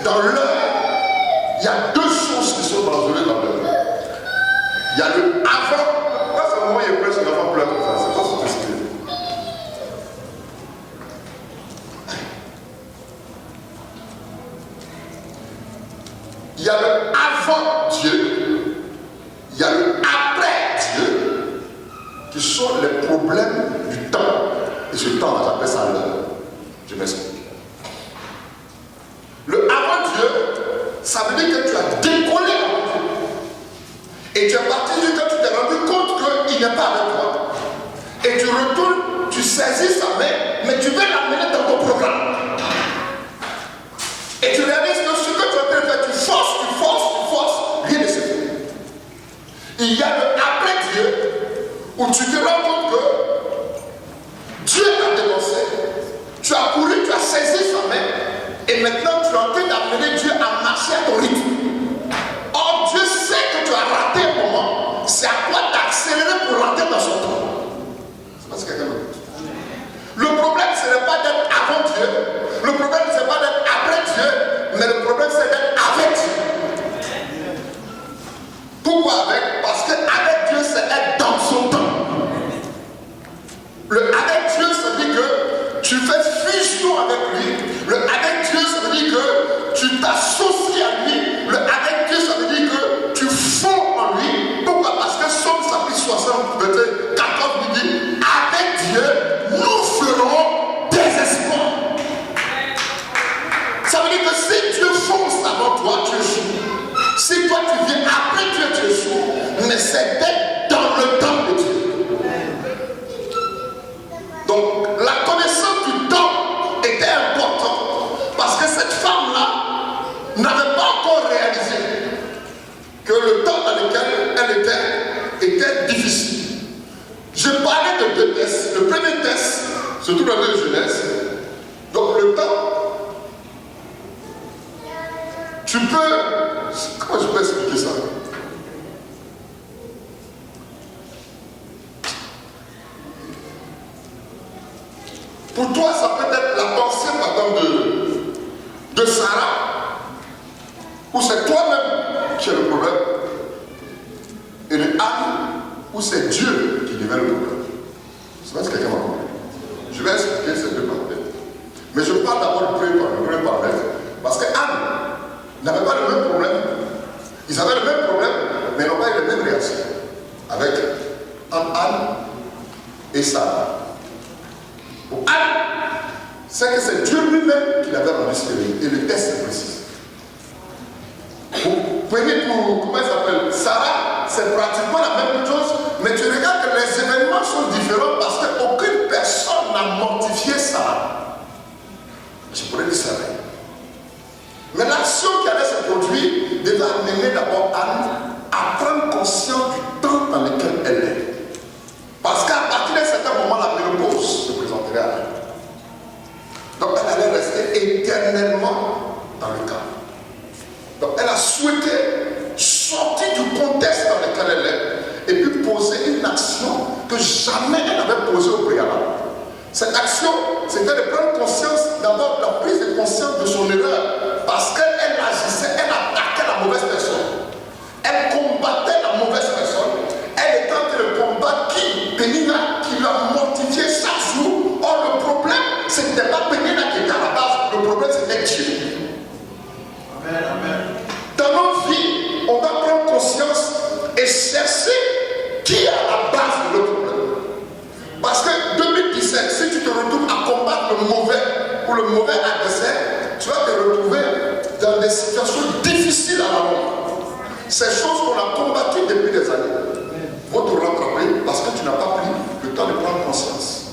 dans l'heure, il y a deux choses qui sont dangereuses dans l'heure. Il y a le avant. Là, c'est le moment où il est prêt, c'est l'enfant pleure comme ça. C'est pas ce que c'est. Il y a le avant Dieu, il y a le après Dieu, qui sont les problèmes du temps. Et ce temps, j'appelle ça l'heure. Je m'explique. Le avant Dieu, ça veut dire que tu as décollé avant Dieu. Et tu es parti du temps, tu t'es rendu compte qu'il n'est pas avec toi. Et tu retournes, tu saisis sa main, mais tu veux l'amener dans ton programme. Et tu réalises que ce que tu es en train de faire, tu forces, rien ne se fait. Il y a le après Dieu, où tu te rends compte que Dieu t'a dénoncé, tu as couru, tu as saisi sa main, et maintenant tu es en train d'amener Dieu à marcher à ton rythme. Or Dieu sait que tu as raté un moment, c'est à toi d'accélérer pour rentrer dans son temps. C'est pas ce que quelqu'un me dit. Le problème ce n'est pas d'être avant Dieu, le problème ce n'est pas d'être après Dieu, mais le problème c'est d'être avec Dieu. Pourquoi avec? Parce qu'avec Dieu c'est être dans son temps. Le avec Dieu ça veut dire que tu fais fusion avec lui. Le avec Dieu ça veut dire que tu t'associes à lui. Le avec Dieu ça veut dire que tu fonds en lui. Pourquoi? Parce que Somme chapitre 60, verset 14 nous dit avec Dieu nous ferons des espoirs. Ça veut dire que si Dieu fonce avant toi, tu échoues. Si toi tu viens après Dieu, tu échoues. Mais c'est d'être dans le temps de Dieu. Donc la connaissance du temps était importante parce que cette femme-là n'avait pas encore réalisé que le temps dans lequel elle était difficile. Je parlais de deux tests. Le premier test, surtout dans la Genèse, donc le temps, tu peux, comment je peux expliquer ça? Pour toi, ça peut être la pensée, par exemple, de Sarah, ou c'est toi-même qui as le problème, et de Anne, ou c'est Dieu qui devient le problème. Je ne sais pas si quelqu'un m'a compris. Je vais expliquer ces deux paramètres. Mais je parle d'abord du premier paramètre, parce que Anne n'avait pas le même problème. Ils avaient le même problème, mais ils n'ont pas eu les mêmes réactions avec Anne et Sarah. Pour Anne, c'est que c'est Dieu lui-même qui l'avait rendu stérile. Et le test est précis. Vous prenez pour, comment il s'appelle, Sarah, c'est pratiquement la même chose, mais tu regardes que les événements sont différents parce qu'aucune personne n'a mortifié Sarah. Je pourrais dire ça. Mais l'action qui allait se produire devait amener d'abord Anne à prendre conscience du temps dans lequel elle est. Parce qu'à partir d'un certain moment, la ménopause se présenterait à elle. Donc elle allait rester éternellement dans le cadre. Donc elle a souhaité sortir du contexte dans lequel elle est et puis poser une action que jamais elle n'avait posée au préalable. Cette action, c'était de prendre conscience, d'abord la prise de conscience de son erreur, parce qu'elle agissait, elle attaquait la mauvaise personne. Elle combattait la mauvaise personne. Elle était en train de combattre qui? Pénina, qui l'a mortifié chaque jour. Or le problème, ce n'était pas Pénina qui était à la base, le problème c'était Dieu. Amen, amen. Dans nos vies, on doit prendre conscience et chercher qui est à la base de notre problème. Parce que 2017, si tu te retrouves à combattre le mauvais ou le mauvais adversaire, tu vas te retrouver dans des situations difficiles à la longue. Ces choses qu'on a combattues depuis des années vont te rattraper parce que tu n'as pas pris le temps de prendre conscience.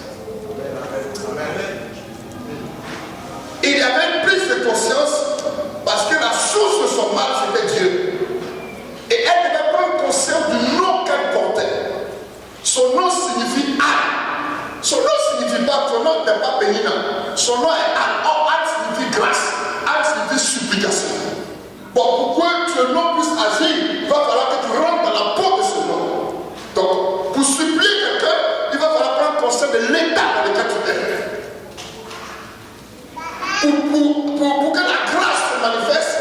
Et il y avait une prise de conscience parce que la source de son mal c'était Dieu. Et elle devait prendre conscience du nom qu'elle portait. Son nom signifie Anne. Son nom signifie pas, son nom n'est pas Pénina. Son nom est Anne. Or, Anne signifie grâce. Anne signifie supplication. Bon, pour que le nom puisse agir, il va falloir que tu rentres dans la peau de ce nom. Donc, pour supplier quelqu'un, il va falloir prendre conscience de l'état dans lequel tu es. Pour que la grâce se manifeste,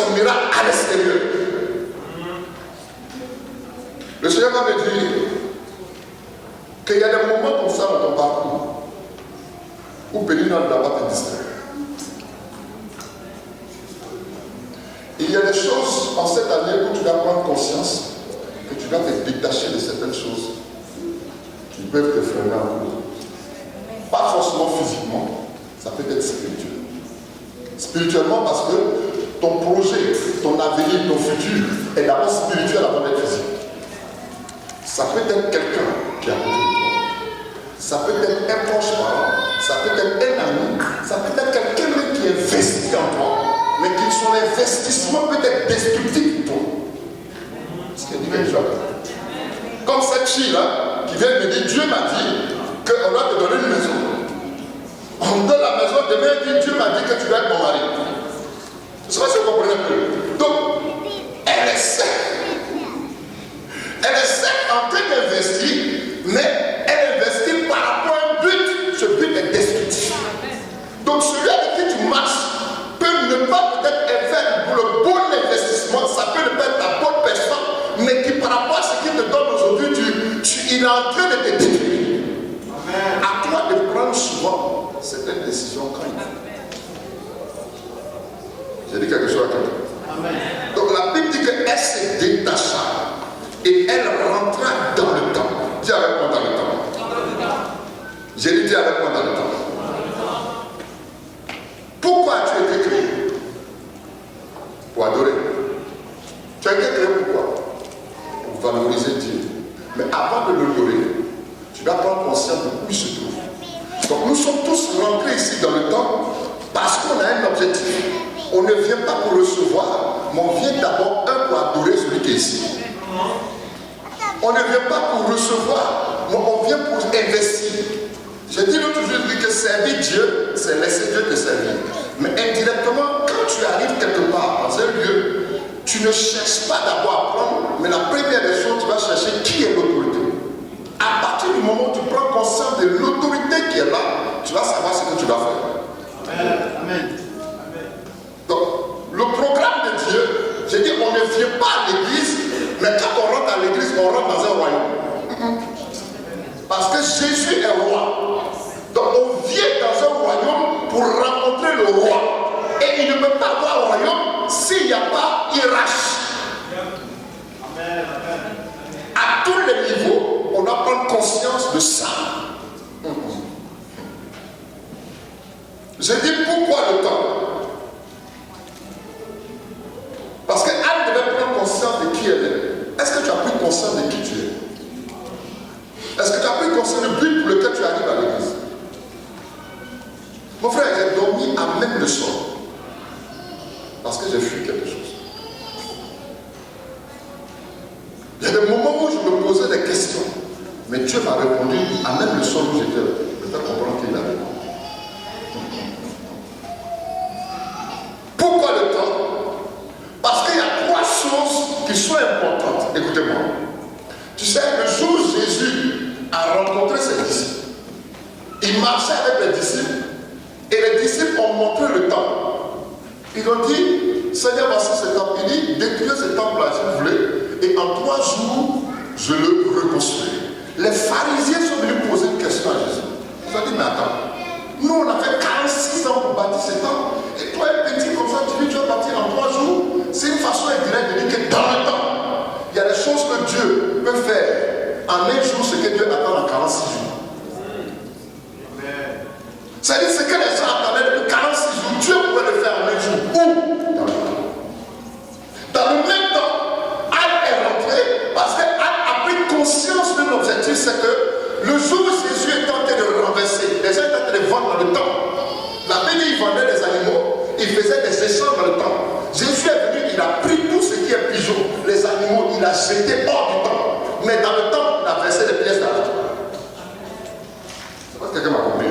son miracle à l'extérieur. Le Seigneur va me dire qu'il y a des moments comme ça dans ton parcours où Pénina ne va pas te distraire. Il y a des choses en cette année où tu dois prendre conscience que tu dois te détacher de certaines choses qui peuvent te freiner en cours. Pas forcément physiquement, ça peut être spirituel. Spirituellement parce que ton projet, ton avenir, ton futur est d'abord spirituel avant d'être physique. Ça peut être quelqu'un qui a côté de toi. Ça peut être un proche parent, ça peut être un ami, ça peut être quelqu'un qui investit en toi, mais qui son investissement peut être destructif pour toi. Ce qui est dit quelque chose. Comme cette fille-là qui vient me dire, Dieu m'a dit qu'on doit te donner une maison. On me donne la maison, demain elle dit, Dieu m'a dit que tu dois être mon mari. Je ne sais pas si vous comprenez un peu. Donc, elle essaie. Elle essaie en train d'investir, mais elle investit par rapport à un but. Ce but est destructif. Donc celui avec qui tu marches peut ne pas peut-être faire pour le bon investissement, ça peut ne pas être la bonne personne, mais qui par rapport à ce qu'il te donne aujourd'hui, il est en train de te détruire. À toi de prendre souvent certaines décisions quand il faut. J'ai dit quelque chose à quelqu'un. Donc la Bible dit qu'elle se détacha et elle rentra dans le temps. Dis avec moi dans le temps. J'ai dit avec moi dans le temps. Pourquoi tu as été créé? Pour adorer. Tu as été créé pourquoi? Pour valoriser Dieu. Mais avant de l'adorer, tu dois prendre conscience de où il se trouve. Donc nous sommes tous rentrés ici dans le temps parce qu'on a un objectif. On ne vient pas pour recevoir, mais on vient d'abord pour adorer celui qui est ici. On ne vient pas pour recevoir, mais on vient pour investir. Je dis l'autre jour que servir Dieu, c'est laisser Dieu te servir. Mais indirectement, quand tu arrives quelque part dans un lieu, tu ne cherches pas d'abord à prendre, mais la première des choses, tu vas chercher qui est l'autorité. À partir du moment où tu prends conscience de l'autorité qui est là, tu vas savoir ce que tu vas faire. Amen. Amen. Donc, le programme de Dieu, je dis, on ne vient pas à l'église, mais quand on rentre à l'église, on rentre dans un royaume. Parce que Jésus est roi. Donc on vient dans un royaume pour rencontrer le roi. Et il ne peut pas avoir un royaume s'il n'y a pas hiérarchie. À tous les niveaux, on doit prendre conscience de ça. Je dis pourquoi le temps? Parce qu'Anne devait prendre conscience de qui elle est. Est-ce que tu as pris conscience de qui tu es? Est-ce que tu as pris conscience du but pour lequel tu arrives à l'église? Mon frère, j'ai dormi à même le soir. Parce que j'ai fui quelque chose. Il y a des moments où je me posais des questions. Mais Dieu m'a répondu à même le soir où j'étais. Peut-être comprendre qu'il a répondu. Pourquoi le temps? Parce qu'il y a trois choses qui sont importantes. Écoutez-moi. Tu sais, le jour où Jésus a rencontré ses disciples, il marchait avec les disciples et les disciples ont montré le temple. Ils ont dit, Seigneur, voici ce temple. Il dit, détruisez ce temple-là si vous voulez, et en 3 jours, je le reconstruis. Les pharisiens sont venus poser une question à Jésus. Ils ont dit, mais attends, nous on a fait 46 ans pour bâtir ce temple, et toi un petit comme ça, tu dis, tu vas bâtir en 3 jours. C'est une façon indirecte de dire que dans le temps, il y a des choses que Dieu peut faire en un jour, ce que Dieu attend en 46 jours. C'est-à-dire ce que les gens attendaient depuis 46 jours, Dieu pouvait le faire en un jour. Où? Dans le temps. Dans le même temps, Anne est rentrée parce qu'Anne a pris conscience de l'objectif, c'est que le jour où Jésus est tenté de renverser, les gens étaient en train de vendre dans le temps. La Bible, il vendait des animaux, il faisait des échanges dans le temps. Jésus est venu, il a pris tout ce qui est pigeon, les animaux, il a jeté hors du temps. Mais dans le temps, il a versé des pièces d'argent. Je sais pas si quelqu'un m'a compris.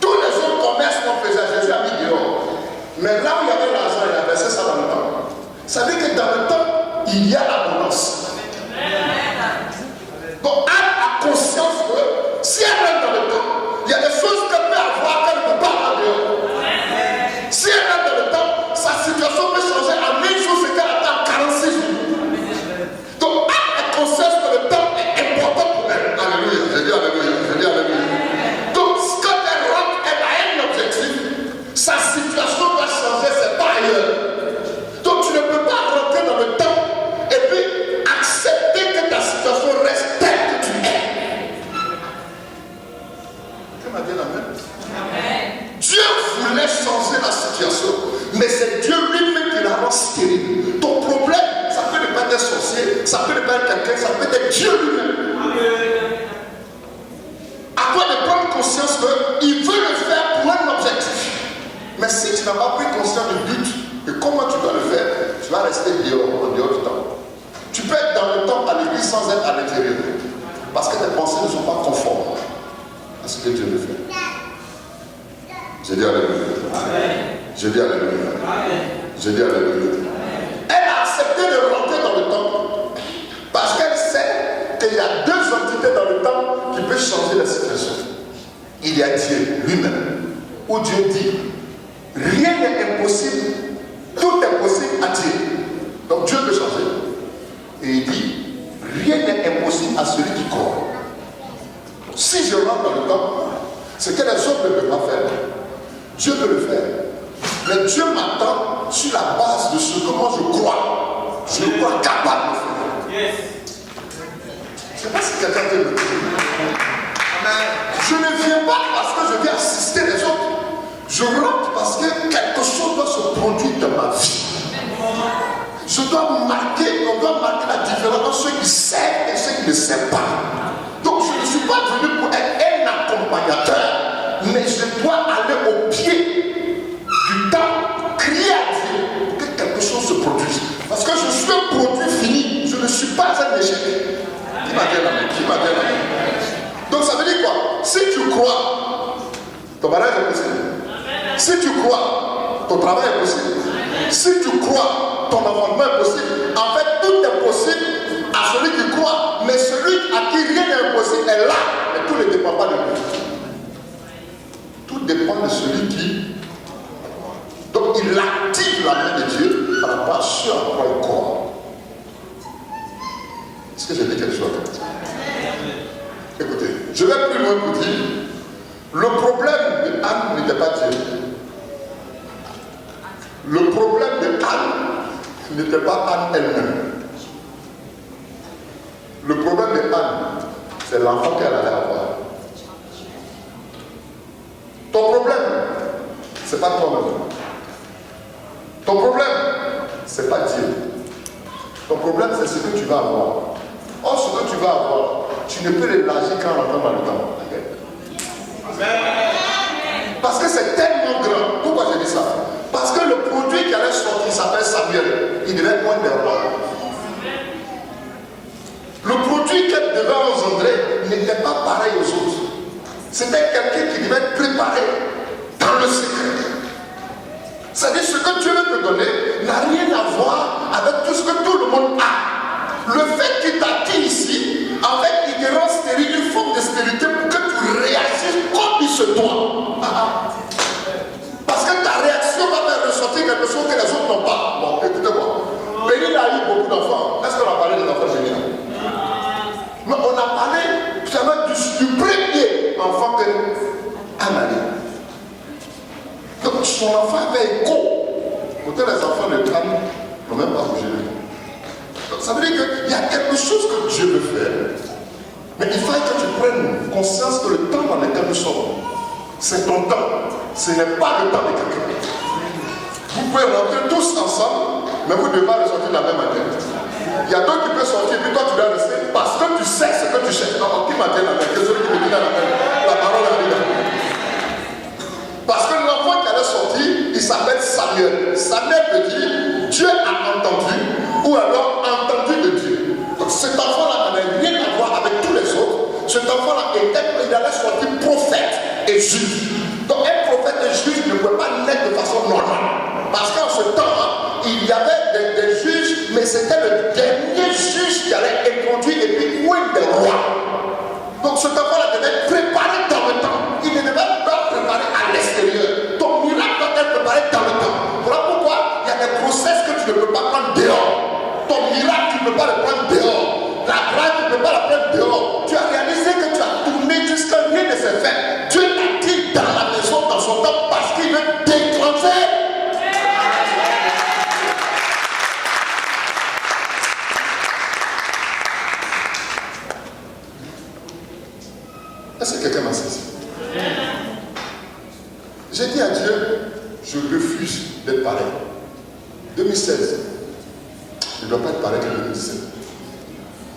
Tous les autres commerces qu'on faisait, Jésus a mis dehors. Mais là où il y avait l'argent, il a versé ça dans le temps. Ça veut dire que dans le temps, il y a l'abondance. Donc Anne a conscience que si elle rentre dans le temps, il y a des choses qu'elle peut avoir qu'elle ne peut pas avoir dehors. Si elle rentre dans le temps, sa situation peut Mais c'est Dieu lui-même qui la rend stérile. Ton problème, ça peut ne pas être un sorcier, ça peut ne pas être quelqu'un, ça peut être Dieu lui-même. À toi de prendre conscience qu'il veut le faire pour un objectif. Mais si tu n'as pas pris conscience du but et comment tu dois le faire, tu vas rester dehors, en dehors du temple. Tu peux être dans le temple à l'église sans être à l'intérieur. Parce que tes pensées ne sont pas conformes à ce que Dieu veut faire. Je dis alléluia. Je dis alléluia. Je dis alléluia. Elle a accepté de rentrer dans le temple parce qu'elle sait qu'il y a deux entités dans le temple qui peuvent changer la situation. Il y a Dieu lui-même, où Dieu dit rien n'est impossible, tout est possible à Dieu. Donc Dieu peut changer. Et il dit rien n'est impossible à celui qui croit. Si je rentre dans le temple, ce que les autres ne peuvent pas faire, Dieu peut le faire. Mais Dieu m'attend sur la base de ce que moi je crois. Je le crois capable de faire. Je ne sais pas si quelqu'un peut le dire. Je ne viens pas parce que je viens assister les autres. Je rentre parce que quelque chose doit se produire dans ma vie. Je dois marquer, on doit marquer la différence entre ceux qui servent et ceux qui ne servent pas. Donc je ne suis pas venu pour être un accompagnateur, mais je dois aller au pied du temps, crier à Dieu que quelque chose se produise. Parce que je suis un produit fini, je ne suis pas un échec. Qui m'a dit la main? Qui m'a dit la main? Donc ça veut dire quoi? Si tu crois, ton mariage est possible. Si tu crois, ton travail est possible. Si tu crois, ton enfantement est possible. En fait, tout est possible à celui qui croit, mais celui à qui rien n'est impossible est là. Mais tout ne dépend pas de lui. Tout dépend de celui qui. Donc il active la main de Dieu par rapport à ce à quoi il croit. Est-ce que j'ai dit quelque chose? Écoutez, je vais plus loin pour dire, le problème de Anne n'était pas Dieu. Le problème de Anne n'était pas Anne elle-même. Le problème de Anne, c'est l'enfant qu'elle allait avoir. Ton problème, c'est pas toi-même. Ton problème, c'est pas Dieu. Ton problème, c'est ce que tu vas avoir. Or, ce que tu vas avoir, tu ne peux l'élargir qu'en rentrant dans le temps. Parce que c'est tellement grand. Pourquoi j'ai dit ça? Parce que le produit qui allait sortir s'appelle Samuel. Il devait être moins de roi. Le produit qu'elle devait engendrer n'était pas pareil aux autres. C'était quelqu'un qui devait être préparé dans le secret. C'est-à-dire ce que Dieu veut te donner n'a rien à voir avec tout ce que tout le monde a. Le fait qu'il t'a acquis ici, en fait, il te rend stérile, une forme de stérilité pour que tu réagisses comme il se doit. Parce que ta réaction va faire ressortir quelque chose que les autres n'ont pas. Bon, écoutez-moi. Bénin a eu beaucoup d'enfants. Est-ce qu'on a parlé des enfants géniaux? Mais on a parlé du premier enfant que Anne a eu. Donc son enfant avait écho. Pourtant les enfants de Anne n'ont même pas bougé. Donc ça veut dire qu'il y a quelque chose que Dieu veut faire. Mais il faut que tu prennes conscience que le temps dans lequel nous sommes, c'est ton temps. Ce n'est pas le temps de quelqu'un. Vous pouvez rentrer tous ensemble, mais vous devez pas ressortir la même manière. Il y a d'autres qui peuvent sortir, puis toi tu dois rester parce que tu sais ce que tu cherches. Non, qui m'a dit la main? Que celui qui me dit la main? La parole arrive. Parce que l'enfant qui allait sortir, il s'appelle Samuel. Samuel veut dire Dieu a entendu, ou alors entendu de Dieu. Donc cet enfant-là n'avait rien à voir avec tous les autres. Cet enfant-là il allait sortir prophète et juge. Donc un prophète et juge ne peut pas naître de façon normale. Parce qu'en ce temps, il y avait des juges, mais c'était le dernier juge qui allait introduire et puis oui des rois. Donc cet enfant-là devait être préparé dans le temps. Il ne devait pas préparé à l'extérieur. Ton miracle doit être préparé dans le temps. Voilà pourquoi il y a des process que tu ne peux pas prendre dehors. Ton miracle, tu ne peux pas le prendre dehors. La grâce, tu ne peux pas la prendre dehors. Tu as réalisé que tu as tourné jusqu'à rien de ses faits. Dieu t'a dit dans la maison, dans son temps, parce qu'il veut déclencher. Est-ce que quelqu'un m'a saisi? J'ai dit à Dieu, je refuse d'être pareil. 2016, il ne doit pas être pareil que 2017.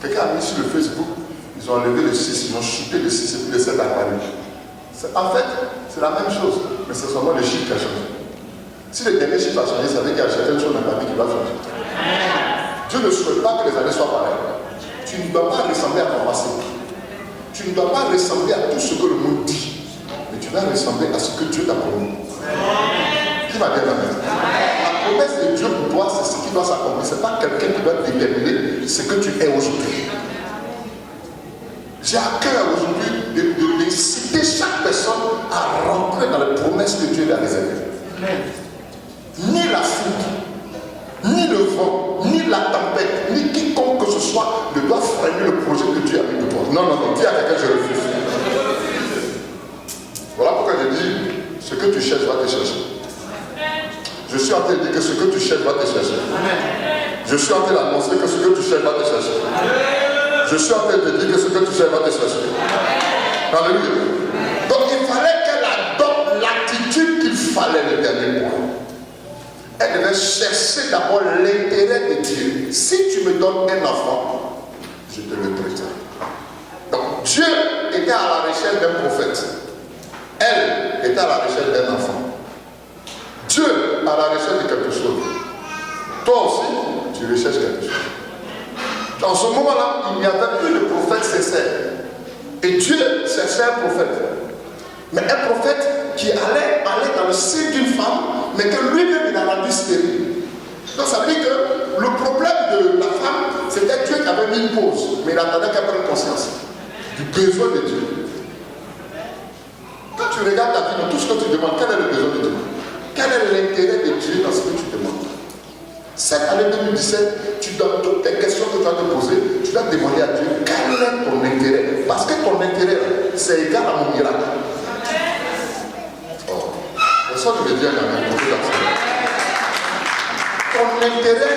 Quelqu'un a mis sur le Facebook, ils ont enlevé le 6, ils ont shooté le 6 et puis le 7 a apparu. En fait, c'est la même chose, mais c'est seulement le chiffre qui a changé. Si le dernier chiffre a changé, ça veut dire qu'il y a certaines choses dans ta vie qui doivent changer. Dieu ne souhaite pas que les années soient pareilles. Tu ne dois pas ressembler à ton passé. Tu ne dois pas ressembler à tout ce que le monde dit. Mais tu dois ressembler à ce que Dieu t'a promis. Qui va dire amen? La promesse de Dieu pour toi, c'est ce qui doit s'accomplir. Ce n'est pas quelqu'un qui doit déterminer ce que tu es aujourd'hui. J'ai à cœur aujourd'hui d'inciter chaque personne à rentrer dans les promesses que Dieu lui a réservées. Ni la foudre, ni le vent, ni la tempête, ni quiconque que ce soit ne doit freiner le projet que Dieu a mis pour toi. Non, non, non, dis à quelqu'un, je refuse. Voilà pourquoi je dis, ce que tu cherches va te chercher. Je suis en train de dire que ce que tu cherches va te chercher. Je suis en train d'annoncer que ce que tu cherches va te chercher. Je suis en train de dire que ce que tu cherches va te chercher. Alléluia. Donc il fallait qu'elle adopte l'attitude qu'il fallait le dernier point. Elle devait chercher d'abord l'intérêt de Dieu. Si tu me donnes un enfant, je te le traiterai. Donc Dieu était à la recherche d'un prophète. Elle était à la recherche d'un enfant. Dieu à la recherche de quelque chose. Toi aussi, tu recherches quelque chose. Dans ce moment-là, il n'y avait plus de prophète sincère. Et Dieu cherchait un prophète. Mais un prophète qui allait dans le sein d'une femme, mais que lui-même il a rendu stérile. Donc ça veut dire que le problème de la femme, c'était Dieu qui avait mis une pause. Mais il attendait qu'elle prenne conscience du besoin de Dieu. Quand tu regardes ta vie, dans tout ce que tu demandes, quel est le besoin de Dieu? Quel est l'intérêt de Dieu dans ce que tu demandes? Cette année 2017, tu donnes toutes les questions que tu vas te poser, tu dois demander à Dieu quel est ton intérêt. Parce que ton intérêt, c'est égal à mon miracle. Oh, personne ne me dit amen. Ton intérêt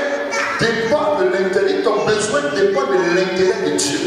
dépend de l'intérêt, ton besoin dépend de l'intérêt de Dieu.